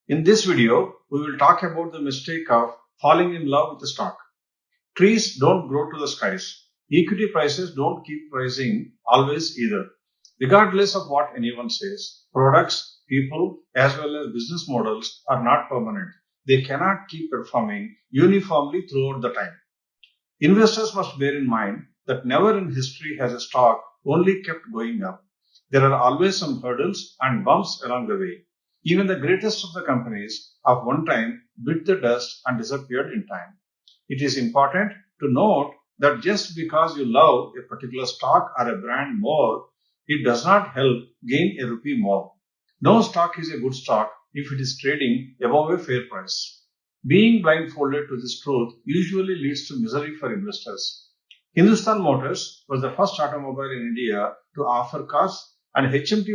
In this video, we will talk about the mistake of falling in love with the stock. Trees don't grow to the skies. Equity prices don't keep rising always either. Regardless of what anyone says, products, people, as well as business models are not permanent. They cannot keep performing uniformly throughout the time. Investors must bear in mind that never in history has a stock only kept going up. There are always some hurdles and bumps along the way. Even the greatest of the companies of one time bit the dust and disappeared in time. It is important to note that just because you love a particular stock or a brand more, it does not help gain a rupee more. No stock is a good stock if it is trading above a fair price. Being blindfolded to this truth usually leads to misery for investors. Hindustan Motors was the first automobile in India to offer cars, and HMT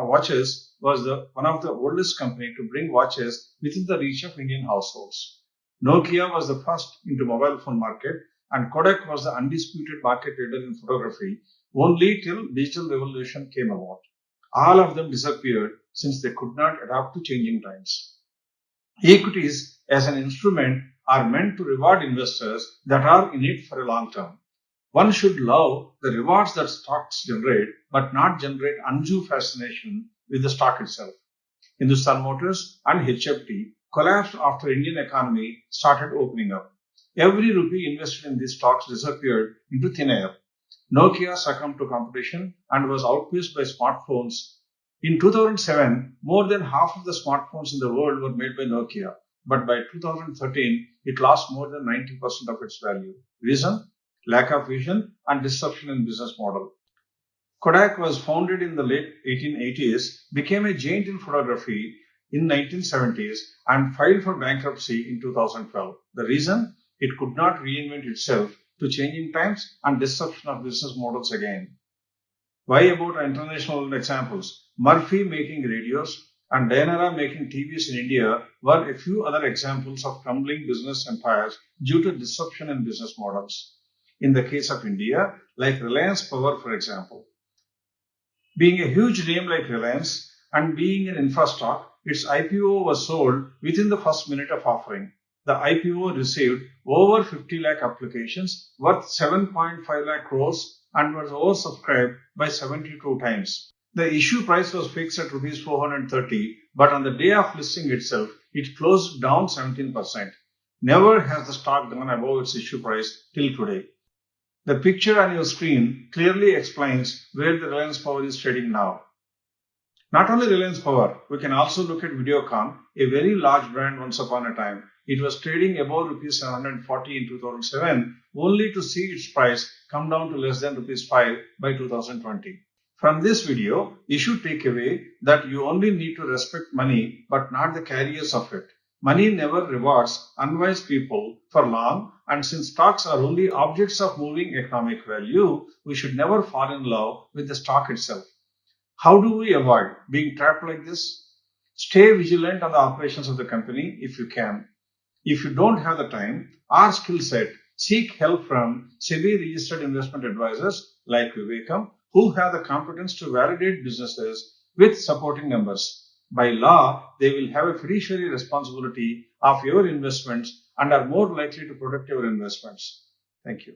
watches was one of the oldest companies to bring watches within the reach of Indian households. Nokia was the first into mobile phone market, and Kodak was the undisputed market leader in photography only till digital revolution came about. All of them disappeared since they could not adapt to changing times. Equities as an instrument are meant to reward investors that are in it for a long term. One should love the rewards that stocks generate, but not generate undue fascination with the stock itself. Hindustan Motors and HFT collapsed after Indian economy started opening up. Every rupee invested in these stocks disappeared into thin air. Nokia succumbed to competition and was outpaced by smartphones. In 2007, more than half of the smartphones in the world were made by Nokia, but by 2013, it lost more than 90% of its value. Reason? Lack of vision and disruption in business model. Kodak was founded in the late 1880s, became a giant in photography in 1970s, and filed for bankruptcy in 2012. The reason? It could not reinvent itself to changing times and disruption of business models again. Why about international examples? Murphy making radios and Dayanara making TVs in India were a few other examples of crumbling business empires due to disruption in business models. In the case of India, like Reliance Power, for example. Being a huge name like Reliance and being an infra stock, its IPO was sold within the first minute of offering. The IPO received over 50 lakh applications worth 7.5 lakh crores and was oversubscribed by 72 times. The issue price was fixed at Rs 430, but on the day of listing itself, it closed down 17%. Never has the stock gone above its issue price till today. The picture on your screen clearly explains where the Reliance Power is trading now. Not only Reliance Power, we can also look at Vivekam, a very large brand once upon a time. It was trading above Rs 740 in 2007, only to see its price come down to less than Rs 5 by 2020. From this video, you should take away that you only need to respect money but not the carriers of it. Money never rewards unwise people for long, and since stocks are only objects of moving economic value, we should never fall in love with the stock itself. How do we avoid being trapped like this? Stay vigilant on the operations of the company if you can. If you don't have the time or skill set, seek help from SEBI registered investment advisors like Vivekam, who have the competence to validate businesses with supporting numbers. By law, they will have a fiduciary responsibility of your investments and are more likely to protect your investments. Thank you.